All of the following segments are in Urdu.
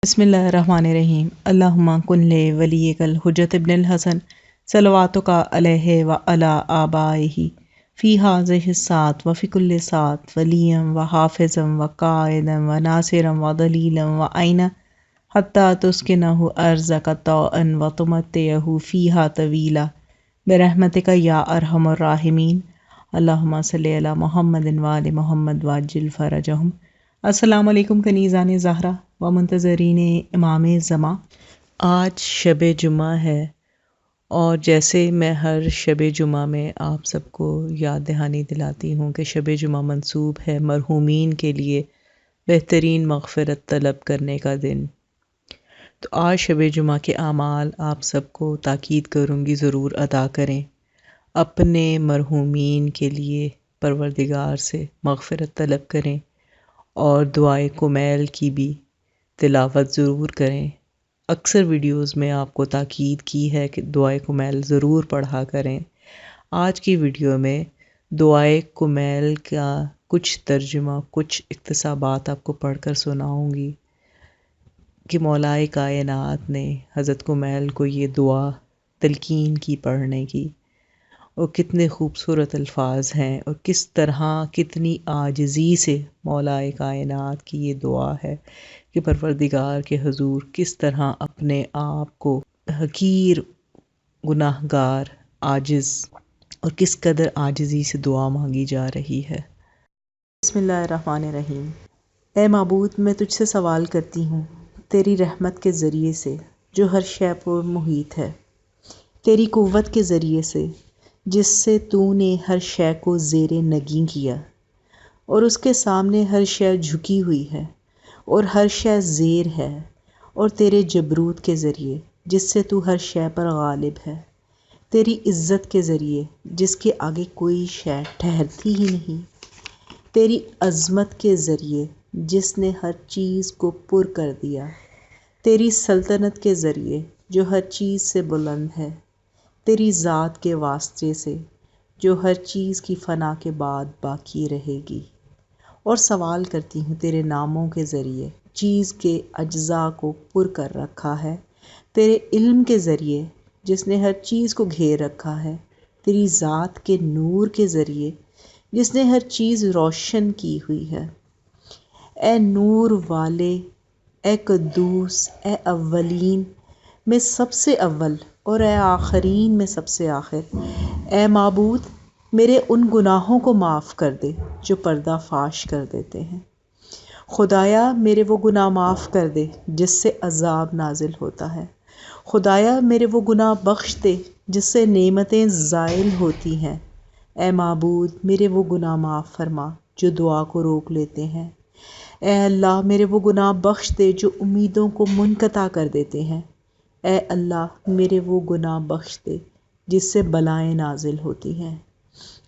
بسم اللہ الرحمن الرحیم اللہم کن لے ولیک الحجت ابن الحسن صلواتک علیہ و علی آبائہ فی ہذہ الساعۃ و فی کل ساعۃ ولیا و حافظا و قائدا و ناصرا و دلیلا و عینا حتی تسکنہ ارضک طوعا و تمتعہ فیہا طویلا برحمتک یا ارحم الراحمین اللہم صلی علی محمد و آل محمد وعجل فرجہم۔ السلام علیکم کنیزان زہرا و منتظرین امام زماں۔ آج شب جمعہ ہے اور جیسے میں ہر شب جمعہ میں آپ سب کو یاد دہانی دلاتی ہوں کہ شب جمعہ منسوب ہے مرحومین کے لیے بہترین مغفرت طلب کرنے کا دن، تو آج شب جمعہ کے اعمال آپ سب کو تاکید کروں گی ضرور ادا کریں، اپنے مرحومین کے لیے پروردگار سے مغفرت طلب کریں اور دعائے کمیل کی بھی تلاوت ضرور کریں۔ اکثر ویڈیوز میں آپ کو تاکید کی ہے کہ دعائے کمیل ضرور پڑھا کریں۔ آج کی ویڈیو میں دعائے کمیل کا کچھ ترجمہ، کچھ اقتباسات آپ کو پڑھ کر سناؤں گی کہ مولائے کائنات نے حضرت کمیل کو یہ دعا تلقین کی پڑھنے کی، اور کتنے خوبصورت الفاظ ہیں اور کس طرح کتنی عاجزی سے مولائے کائنات کی یہ دعا ہے کہ پروردگار کے حضور کس طرح اپنے آپ کو حقیر، گناہ گار، عاجز، اور کس قدر عاجزی سے دعا مانگی جا رہی ہے۔ بسم اللہ الرحمن الرحیم۔ اے معبود، میں تجھ سے سوال کرتی ہوں تیری رحمت کے ذریعے سے جو ہر شے پر محیط ہے، تیری قوت کے ذریعے سے جس سے تو نے ہر شے کو زیر نگیں کیا اور اس کے سامنے ہر شے جھکی ہوئی ہے اور ہر شے زیر ہے، اور تیرے جبروت کے ذریعے جس سے تو ہر شے پر غالب ہے، تیری عزت کے ذریعے جس کے آگے کوئی شے ٹھہرتی ہی نہیں، تیری عظمت کے ذریعے جس نے ہر چیز کو پر کر دیا، تیری سلطنت کے ذریعے جو ہر چیز سے بلند ہے، تیری ذات کے واسطے سے جو ہر چیز کی فنا کے بعد باقی رہے گی، اور سوال کرتی ہوں تیرے ناموں کے ذریعے چیز کے اجزاء کو پر کر رکھا ہے، تیرے علم کے ذریعے جس نے ہر چیز کو گھیر رکھا ہے، تیری ذات کے نور کے ذریعے جس نے ہر چیز روشن کی ہوئی ہے۔ اے نور والے، اے قدوس، اے اولین میں سب سے اول اور اے آخرین میں سب سے آخر، اے معبود میرے ان گناہوں کو معاف کر دے جو پردہ فاش کر دیتے ہیں۔ خدایا میرے وہ گناہ معاف کر دے جس سے عذاب نازل ہوتا ہے۔ خدایا میرے وہ گناہ بخش دے جس سے نعمتیں زائل ہوتی ہیں۔ اے معبود میرے وہ گناہ معاف فرما جو دعا کو روک لیتے ہیں۔ اے اللہ میرے وہ گناہ بخش دے جو امیدوں کو منقطع کر دیتے ہیں۔ اے اللہ میرے وہ گناہ بخش دے جس سے بلائیں نازل ہوتی ہیں۔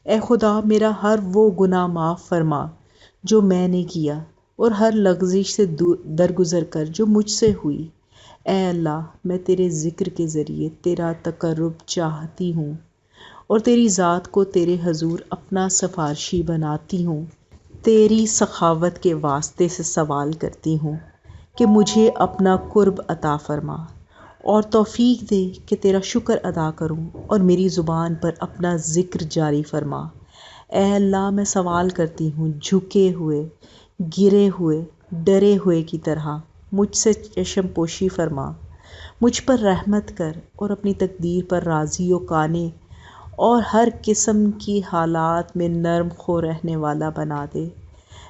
اے خدا میرا ہر وہ گناہ معاف فرما جو میں نے کیا اور ہر لغزش سے درگزر کر جو مجھ سے ہوئی۔ اے اللہ میں تیرے ذکر کے ذریعے تیرا تقرب چاہتی ہوں اور تیری ذات کو تیرے حضور اپنا سفارشی بناتی ہوں۔ تیری سخاوت کے واسطے سے سوال کرتی ہوں کہ مجھے اپنا قرب عطا فرما اور توفیق دے کہ تیرا شکر ادا کروں اور میری زبان پر اپنا ذکر جاری فرما۔ اے اللہ میں سوال کرتی ہوں جھکے ہوئے، گرے ہوئے، ڈرے ہوئے کی طرح مجھ سے چشم پوشی فرما، مجھ پر رحمت کر اور اپنی تقدیر پر راضی و قانع اور ہر قسم کی حالات میں نرم خو رہنے والا بنا دے۔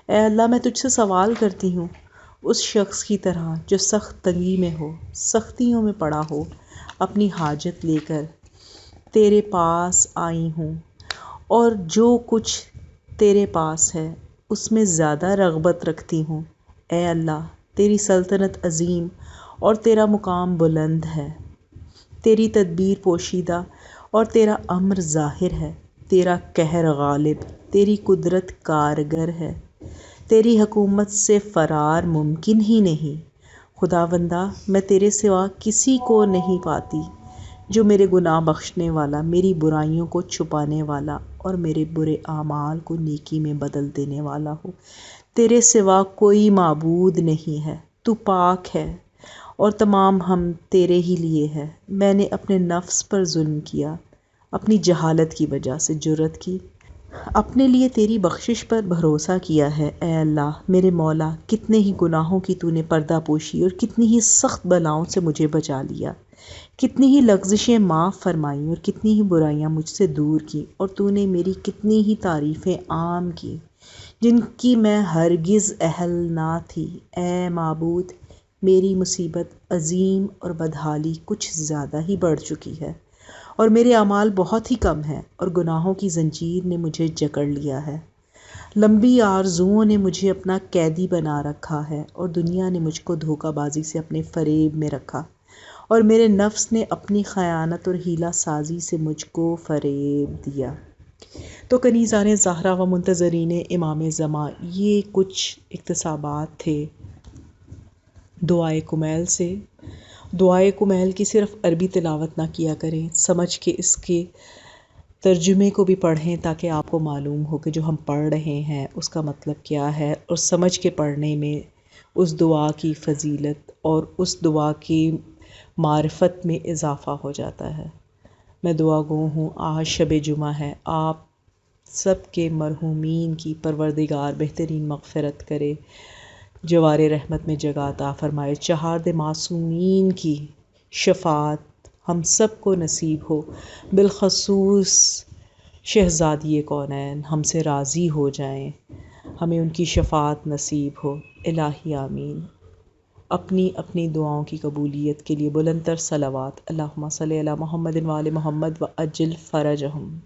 اے اللہ میں تجھ سے سوال کرتی ہوں اس شخص کی طرح جو سخت تنگی میں ہو، سختیوں میں پڑا ہو، اپنی حاجت لے کر تیرے پاس آئی ہوں اور جو کچھ تیرے پاس ہے اس میں زیادہ رغبت رکھتی ہوں۔ اے اللہ تیری سلطنت عظیم اور تیرا مقام بلند ہے، تیری تدبیر پوشیدہ اور تیرا امر ظاہر ہے، تیرا قہر غالب، تیری قدرت کارگر ہے، تیری حکومت سے فرار ممکن ہی نہیں۔ خداوندہ میں تیرے سوا کسی کو نہیں پاتی جو میرے گناہ بخشنے والا، میری برائیوں کو چھپانے والا اور میرے برے اعمال کو نیکی میں بدل دینے والا ہو۔ تیرے سوا کوئی معبود نہیں ہے، تو پاک ہے اور تمام ہم تیرے ہی لیے ہے۔ میں نے اپنے نفس پر ظلم کیا، اپنی جہالت کی وجہ سے جرأت کی، اپنے لیے تیری بخشش پر بھروسہ کیا ہے۔ اے اللہ میرے مولا، کتنے ہی گناہوں کی تو نے پردہ پوشی اور کتنی ہی سخت بلاؤں سے مجھے بچا لیا، کتنی ہی لغزشیں معاف فرمائیں اور کتنی ہی برائیاں مجھ سے دور کی، اور تو نے میری کتنی ہی تعریفیں عام کی جن کی میں ہرگز اہل نہ تھی۔ اے معبود، میری مصیبت عظیم اور بدحالی کچھ زیادہ ہی بڑھ چکی ہے، اور میرے اعمال بہت ہی کم ہیں، اور گناہوں کی زنجیر نے مجھے جکڑ لیا ہے۔ لمبی آرزوؤں نے مجھے اپنا قیدی بنا رکھا ہے، اور دنیا نے مجھ کو دھوکہ بازی سے اپنے فریب میں رکھا، اور میرے نفس نے اپنی خیانت اور حیلہ سازی سے مجھ کو فریب دیا۔ تو کنیزان زہرا و منتظرین امام زمان، یہ کچھ اقتباسات تھے دعائے کمیل سے۔ دعائے کمیل کی صرف عربی تلاوت نہ کیا کریں، سمجھ کے اس کے ترجمے کو بھی پڑھیں تاکہ آپ کو معلوم ہو کہ جو ہم پڑھ رہے ہیں اس کا مطلب کیا ہے، اور سمجھ کے پڑھنے میں اس دعا کی فضیلت اور اس دعا کی معرفت میں اضافہ ہو جاتا ہے۔ میں دعا گو ہوں آج شب جمعہ ہے، آپ سب کے مرحومین کی پروردگار بہترین مغفرت کرے، جوار رحمت میں جگہ عطا فرمائے، چہارد معصومین کی شفاعت ہم سب کو نصیب ہو، بالخصوص شہزادی کونین ہم سے راضی ہو جائیں، ہمیں ان کی شفاعت نصیب ہو، الہی آمین۔ اپنی اپنی دعاؤں کی قبولیت کے لیے بلند تر صلوات، اللہم صلی علی محمد و آل محمد و عجل فرجہم۔